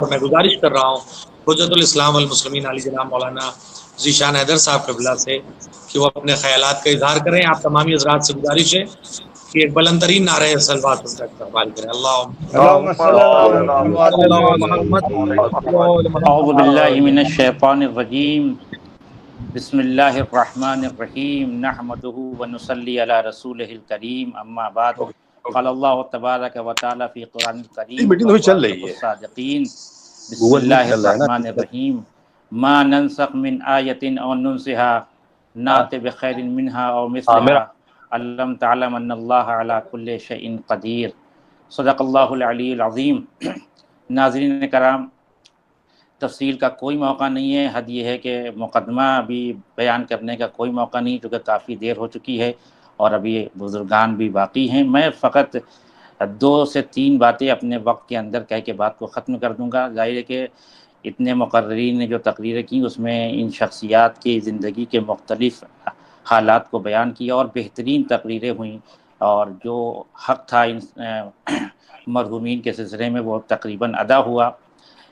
میں گزارش کر رہا ہوں حجت الاسلام والمسلمین علی جناب مولانا ذیشان حیدر صاحب قبلہ سے کہ وہ اپنے خیالات کا اظہار کریں. آپ تمامی حضرات سے گزارش ہے کہ ایک بلند ترین نعرہ سلوات ان کا استقبال کریں. اللهم صل على محمد اعوذ باللہ من الشیطان الرجیم. بسم اللہ الرحمن الرحیم. نحمده ونصلی علی رسولہ الکریم. اما بعد قال اللہ تبارک و تعالی فی قرآن الکریم وهو اصدق الصادقین. بسم اللہ الرحمن الرحیم. ما ننسخ من آیت او ننسها نات بخیر منها او مثلها علم تعلم ان اللہ علی کل شیء قدیر. صدق اللہ العلی العظیم. ناظرین کرام، تفصیل کا کوئی موقع نہیں ہے. حد یہ ہے کہ مقدمہ ابھی بیان کرنے کا کوئی موقع نہیں، کیونکہ کافی دیر ہو چکی ہے اور ابھی بزرگان بھی باقی ہیں. میں فقط 2 سے 3 باتیں اپنے وقت کے اندر کہہ کے بات کو ختم کر دوں گا. ظاہر ہے کہ اتنے مقررین نے جو تقریریں کی اس میں ان شخصیات کی زندگی کے مختلف حالات کو بیان کیا اور بہترین تقریریں ہوئیں، اور جو حق تھا ان مرحومین کے سلسلے میں وہ تقریباً ادا ہوا.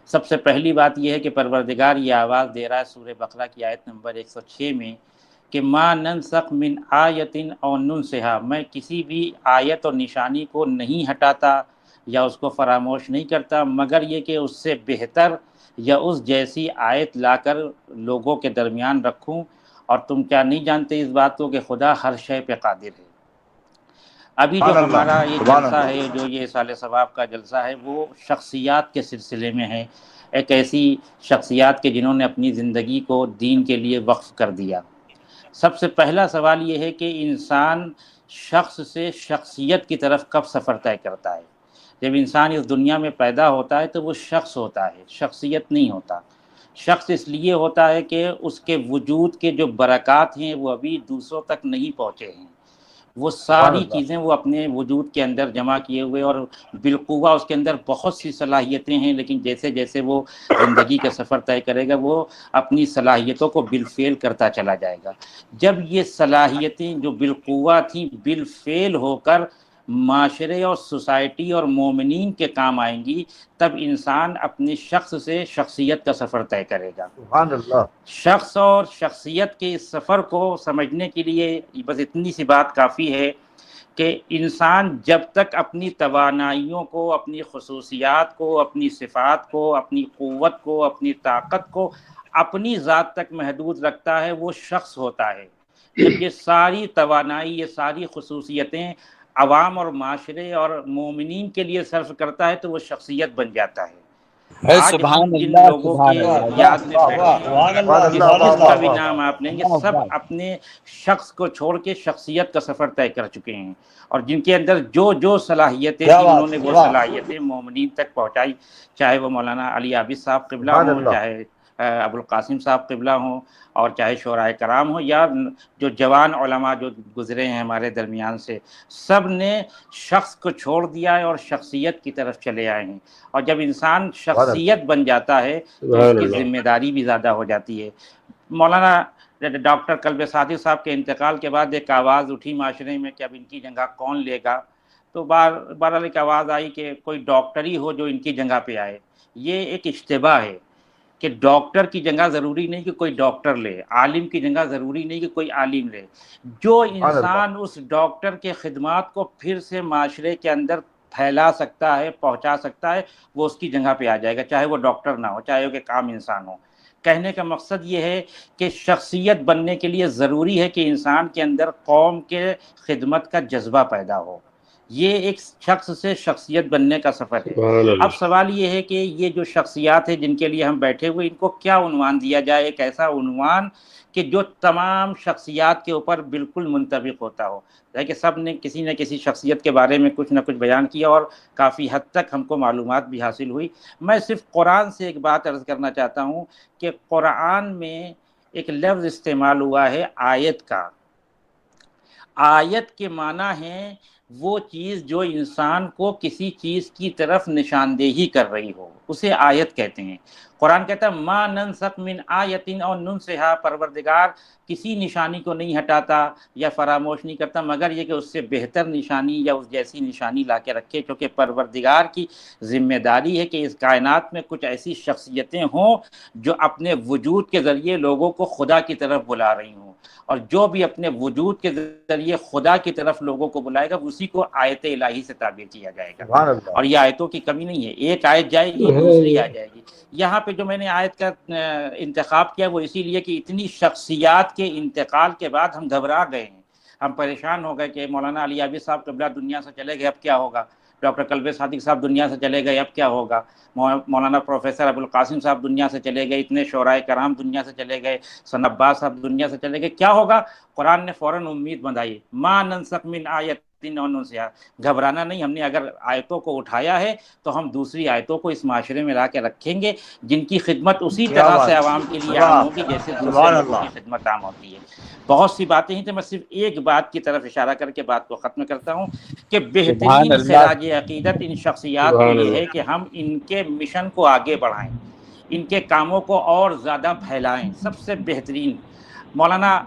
سب سے پہلی بات یہ ہے کہ پروردگار یہ آواز دے رہا ہے سورہ بقرہ کی آیت نمبر 106 میں کہ ما ننسخ من آیت او ننسہا، میں کسی بھی آیت اور نشانی کو نہیں ہٹاتا یا اس کو فراموش نہیں کرتا مگر یہ کہ اس سے بہتر یا اس جیسی آیت لا کر لوگوں کے درمیان رکھوں. اور تم کیا نہیں جانتے اس بات کو کہ خدا ہر شے پہ قادر ہے. ابھی جو ہمارا یہ جلسہ ہے، جو یہ سال ثواب کا جلسہ ہے، وہ شخصیات کے سلسلے میں ہے. ایک ایسی شخصیات کے جنہوں نے اپنی زندگی کو دین کے لیے وقف کر دیا. سب سے پہلا سوال یہ ہے کہ انسان شخص سے شخصیت کی طرف کب سفر طے کرتا ہے؟ جب انسان اس دنیا میں پیدا ہوتا ہے تو وہ شخص ہوتا ہے، شخصیت نہیں ہوتا. شخص اس لیے ہوتا ہے کہ اس کے وجود کے جو برکات ہیں وہ ابھی دوسروں تک نہیں پہنچے ہیں. وہ ساری چیزیں وہ اپنے وجود کے اندر جمع کیے ہوئے، اور بالقوہ اس کے اندر بہت سی صلاحیتیں ہیں، لیکن جیسے جیسے وہ زندگی کا سفر طے کرے گا وہ اپنی صلاحیتوں کو بالفعل کرتا چلا جائے گا. جب یہ صلاحیتیں جو بالقوہ تھیں بالفعل ہو کر معاشرے اور سوسائٹی اور مومنین کے کام آئیں گی، تب انسان اپنے شخص سے شخصیت کا سفر طے کرے گا. سبحان اللہ. شخص اور شخصیت کے اس سفر کو سمجھنے کے لیے بس اتنی سی بات کافی ہے کہ انسان جب تک اپنی توانائیوں کو، اپنی خصوصیات کو، اپنی صفات کو، اپنی قوت کو، اپنی طاقت کو اپنی ذات تک محدود رکھتا ہے وہ شخص ہوتا ہے. جب یہ ساری توانائی، یہ ساری خصوصیتیں عوام اور معاشرے اور مومنین کے لیے صرف کرتا ہے تو وہ شخصیت بن جاتا ہے. آج ہم جن لوگوں کے یاد میں بیٹھے ہیں، جس کا بھی نام آپ لیں گے، سب اپنے شخص کو چھوڑ کے شخصیت کا سفر طے کر چکے ہیں، اور جن کے اندر جو جو صلاحیتیں تھیں انہوں نے وہ صلاحیتیں مومنین تک پہنچائی، چاہے وہ مولانا علی عابد صاحب قبلہ ہوں، چاہے ابو القاسم صاحب قبلہ ہوں، اور چاہے شعراء کرام ہوں، یا جو جوان علماء جو گزرے ہیں ہمارے درمیان سے، سب نے شخص کو چھوڑ دیا ہے اور شخصیت کی طرف چلے آئے ہیں. اور جب انسان شخصیت بن جاتا ہے تو اس کی ذمہ داری بھی زیادہ ہو جاتی ہے. مولانا ڈاکٹر قلب صادق صاحب کے انتقال کے بعد ایک آواز اٹھی معاشرے میں کہ اب ان کی جگہ کون لے گا، تو بہرحال ایک آواز آئی کہ کوئی ڈاکٹر ہی ہو جو ان کی جگہ پہ آئے. یہ ایک اشتباہ ہے کہ ڈاکٹر کی جگہ ضروری نہیں کہ کوئی ڈاکٹر لے، عالم کی جگہ ضروری نہیں کہ کوئی عالم لے. جو انسان اس ڈاکٹر کے خدمات کو پھر سے معاشرے کے اندر پھیلا سکتا ہے، پہنچا سکتا ہے، وہ اس کی جگہ پہ آ جائے گا، چاہے وہ ڈاکٹر نہ ہو، چاہے وہ کہ عام انسان ہو. کہنے کا مقصد یہ ہے کہ شخصیت بننے کے لیے ضروری ہے کہ انسان کے اندر قوم کے خدمت کا جذبہ پیدا ہو. یہ ایک شخص سے شخصیت بننے کا سفر ہے. اب سوال یہ ہے کہ یہ جو شخصیات ہیں جن کے لیے ہم بیٹھے ہوئے، ان کو کیا عنوان دیا جائے؟ ایک ایسا عنوان کہ جو تمام شخصیات کے اوپر بالکل منطبق ہوتا ہو. کہ سب نے کسی نہ کسی شخصیت کے بارے میں کچھ نہ کچھ بیان کیا اور کافی حد تک ہم کو معلومات بھی حاصل ہوئی. میں صرف قرآن سے ایک بات عرض کرنا چاہتا ہوں کہ قرآن میں ایک لفظ استعمال ہوا ہے آیت کا. آیت کے معنی ہے وہ چیز جو انسان کو کسی چیز کی طرف نشاندہی کر رہی ہو اسے آیت کہتے ہیں۔ قرآن کہتا ہے ما ننسخ من آیت او ننسھا، پروردگار کسی نشانی کو نہیں ہٹاتا یا فراموش نہیں کرتا مگر یہ کہ اس سے بہتر نشانی یا اس جیسی نشانی لا کے رکھے، کیونکہ پروردگار کی ذمہ داری ہے کہ اس کائنات میں کچھ ایسی شخصیتیں ہوں جو اپنے وجود کے ذریعے لوگوں کو خدا کی طرف بلا رہی ہوں، اور جو بھی اپنے وجود کے ذریعے خدا کی طرف لوگوں کو بلائے گا اسی کو آیت الہی سے تعبیر کیا جائے گا۔ سبحان اللہ۔ اور یہ آیتوں کی کمی نہیں ہے، ایک آیت جائے گی دوسری آ جائے گی۔ یہاں پہ جو میں نے آیت کا انتخاب کیا وہ اسی لیے کہ اتنی شخصیات کے انتقال کے بعد ہم گھبرا گئے ہیں، ہم پریشان ہو گئے کہ مولانا علی عابد صاحب قبلہ دنیا سے چلے گئے، اب کیا ہوگا؟ ڈاکٹر قلب صادق صاحب دنیا سے چلے گئے، اب کیا ہوگا؟ مولانا پروفیسر ابوالقاسم صاحب دنیا سے چلے گئے، اتنے شعراء کرام دنیا سے چلے گئے، ثنا عباس صاحب دنیا سے چلے گئے، کیا ہوگا؟ قرآن نے فوراً امید بندھائی، ما ننسخ من آیت او ننسھا، گھبرانا نہیں، ہم نے اگر آیتوں کو اٹھایا ہے تو ہم دوسری آیتوں کو اس معاشرے میں لا کے رکھیں گے جن کی خدمت اسی طرح سے عوام کے لیے عام ہوگی جیسے دوسرے لوگوں کی خدمت عام ہوتی ہے۔ بہت سی باتیں ہیں تو میں صرف ایک بات کی طرف اشارہ کر کے بات کو ختم کرتا ہوں کہ بہترین خراج عقیدت ان شخصیات کو یہ ہے کہ ہم ان کے مشن کو آگے بڑھائیں، ان کے کاموں کو اور زیادہ پھیلائیں۔ سب سے بہترین مولانا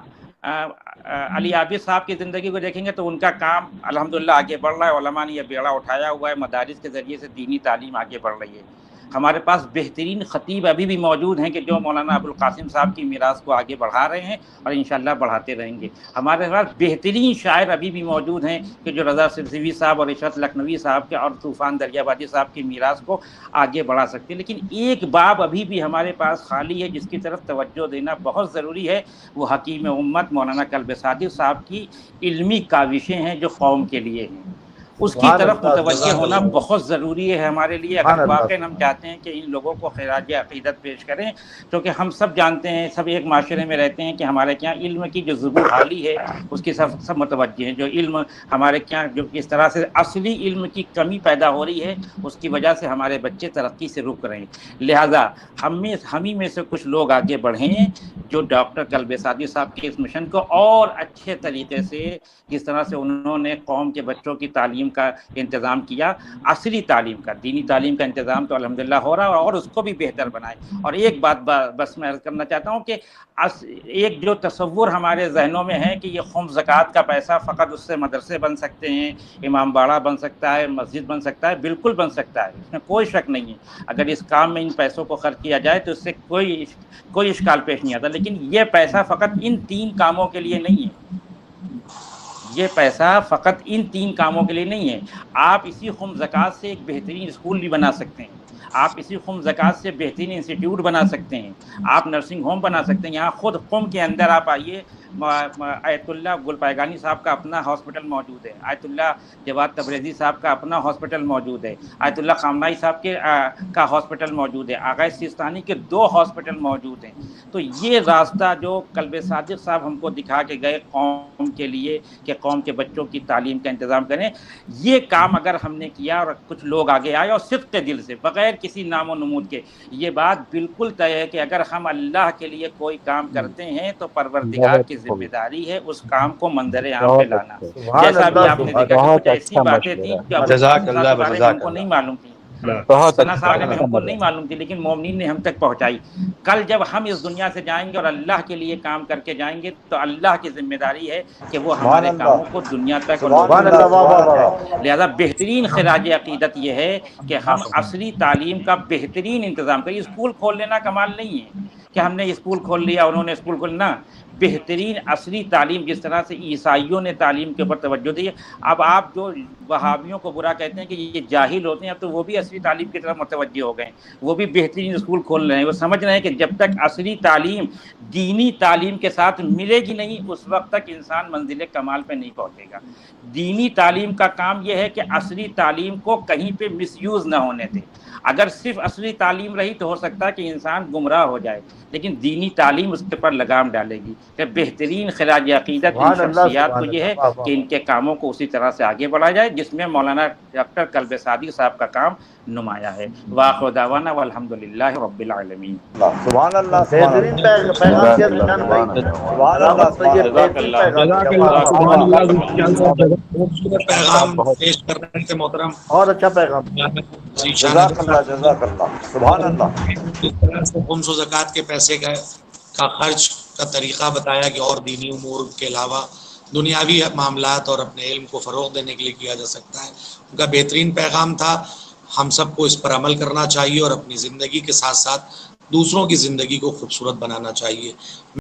علی عابد صاحب کی زندگی کو دیکھیں گے تو ان کا کام الحمدللہ آگے بڑھ رہا ہے، علماء نے یہ بیڑا اٹھایا ہوا ہے، مدارس کے ذریعے سے دینی تعلیم آگے بڑھ رہی ہے۔ ہمارے پاس بہترین خطیب ابھی بھی موجود ہیں کہ جو مولانا ابوالقاسم صاحب کی میراث کو آگے بڑھا رہے ہیں اور انشاءاللہ بڑھاتے رہیں گے۔ ہمارے پاس بہترین شاعر ابھی بھی موجود ہیں کہ جو رضا سرسوی صاحب اور عشرت لکھنوی صاحب کے اور طوفان دریابادی صاحب کی میراث کو آگے بڑھا سکتے ہیں، لیکن ایک باب ابھی بھی ہمارے پاس خالی ہے جس کی طرف توجہ دینا بہت ضروری ہے، وہ حکیم امت مولانا قلب صادق صاحب کی علمی کاوشیں ہیں جو قوم کے لیے ہیں، اس کی طرف متوجہ ہونا بہت ضروری ہے ہمارے لیے اگر واقعی ہم چاہتے ہیں کہ ان لوگوں کو خراج عقیدت پیش کریں، کیونکہ ہم سب جانتے ہیں، سب ایک معاشرے میں رہتے ہیں کہ ہمارے کیا علم کی جو ذبح حالی ہے اس کی سب متوجہ ہیں، جو علم ہمارے کیا جو اس طرح سے اصلی علم کی کمی پیدا ہو رہی ہے اس کی وجہ سے ہمارے بچے ترقی سے رک رہے ہیں، لہٰذا ہم ہی میں سے کچھ لوگ آگے بڑھیں جو ڈاکٹر قلب صادق صاحب کے اس مشن کو اور اچھے طریقے سے جس طرح سے انہوں نے قوم کے بچوں کی تعلیم کا انتظام کیا، عصری تعلیم کا، دینی تعلیم کا انتظام تو الحمدللہ ہو رہا ہے اور اس کو بھی بہتر بنائے۔ اور ایک بات بس میں عرض کرنا چاہتا ہوں کہ ایک جو تصور ہمارے ذہنوں میں ہے کہ یہ خمس زکوٰۃ کا پیسہ فقط اس سے مدرسے بن سکتے ہیں، امام باڑہ بن سکتا ہے، مسجد بن سکتا ہے، بالکل بن سکتا ہے، اس میں کوئی شک نہیں ہے، اگر اس کام میں ان پیسوں کو خرچ کیا جائے تو اس سے کوئی اشکال پیش نہیں آتا، لیکن یہ پیسہ فقط ان 3 کاموں کے لیے نہیں ہے، یہ پیسہ فقط ان 3 کاموں کے لیے نہیں ہے۔ آپ اسی خمس زکوٰۃ سے ایک بہترین اسکول بھی بنا سکتے ہیں، آپ اسی خمس زکوٰۃ سے بہترین انسٹیٹیوٹ بنا سکتے ہیں، آپ نرسنگ ہوم بنا سکتے ہیں۔ یہاں خود قم کے اندر آپ آئیے، آیت اللہ گل پائگانی صاحب کا اپنا ہاسپٹل موجود ہے، آیت اللہ جواد تبریزی صاحب کا اپنا ہاسپٹل موجود ہے، آیت اللہ خامنائی صاحب کا ہاسپٹل موجود ہے، آغا سیستانی کے 2 ہاسپٹل موجود ہیں۔ تو یہ راستہ جو قلب صادق صاحب ہم کو دکھا کے گئے قوم کے لیے کہ قوم کے بچوں کی تعلیم کا انتظام کریں، یہ کام اگر ہم نے کیا اور کچھ لوگ آگے آئے اور صدق دل سے بغیر کسی نام و نمود کے، یہ بات بالکل طے ہے کہ اگر ہم اللہ کے لیے کوئی کام کرتے ہیں تو پروردگار کی ذمہ داری ہے اس کام کو منظر عام پہ لانا۔ جیسا بھی آپ نے دیکھا کہ کچھ ایسی باتیں تھیں جو جزاک اللہ کے بارے میں ہم کو نہیں معلوم تھی، ثنا صاحب نے ہم کو نہیں معلوم تھی، لیکن مومنین نے ہم تک پہنچائی۔ کل جب ہم اس دنیا سے جائیں گے اور اللہ کے لیے کام کر کے جائیں گے تو اللہ کی ذمہ داری ہے کہ وہ ہمارے کاموں کو دنیا تک لہذا بہترین خراج عقیدت یہ ہے کہ ہم عصری تعلیم کا بہترین انتظام کریں۔ اسکول کھول لینا کمال نہیں ہے کہ ہم نے اسکول کھول لیا، انہوں نے اسکول کھولنا، بہترین عصری تعلیم جس طرح سے عیسائیوں نے تعلیم کے اوپر توجہ دی ہے۔ اب آپ جو وہابیوں کو برا کہتے ہیں کہ یہ جاہل ہوتے ہیں، اب تو وہ بھی عصری تعلیم کی طرف متوجہ ہو گئے ہیں، وہ بھی بہترین اسکول کھول رہے ہیں، وہ سمجھ رہے ہیں کہ جب تک عصری تعلیم دینی تعلیم کے ساتھ ملے گی نہیں اس وقت تک انسان منزل کمال پہ نہیں پہنچے گا۔ دینی تعلیم کا کام یہ ہے کہ عصری تعلیم کو کہیں پہ مس یوز نہ ہونے دے۔ اگر صرف اصلی تعلیم رہی تو ہو سکتا ہے کہ انسان گمراہ ہو جائے، لیکن دینی تعلیم اس کے پر لگام ڈالے گی کہ بہترین خراج عقیدت ان شخصیات کو یہ ہے کہ ان کے کاموں کو اسی طرح سے آگے بڑھا جائے جس میں مولانا ڈاکٹر قلب صادق صاحب کا کام نمایاں ہے۔ وآخر دعوانا والحمدللہ رب العالمین۔ سبحان اللہ، بہترین پیغام دیا زیشان بھائی، سبحان اللہ، یہ بہترین پیغام دیا۔ خوبصورت پیغام پیش کر رہے تھے محترم، بہت اچھا پیغام، جزاک اللہ جزاک اللہ، سبحان اللہ۔ اس طرح سے خمس و زکوٰۃ کے پیسے کا خرچ کا طریقہ بتایا کہ اور دینی امور کے علاوہ دنیاوی معاملات اور اپنے علم کو فروغ دینے کے لیے کیا جا سکتا ہے۔ ان کا بہترین پیغام تھا، ہم سب کو اس پر عمل کرنا چاہیے اور اپنی زندگی کے ساتھ ساتھ دوسروں کی زندگی کو خوبصورت بنانا چاہیے۔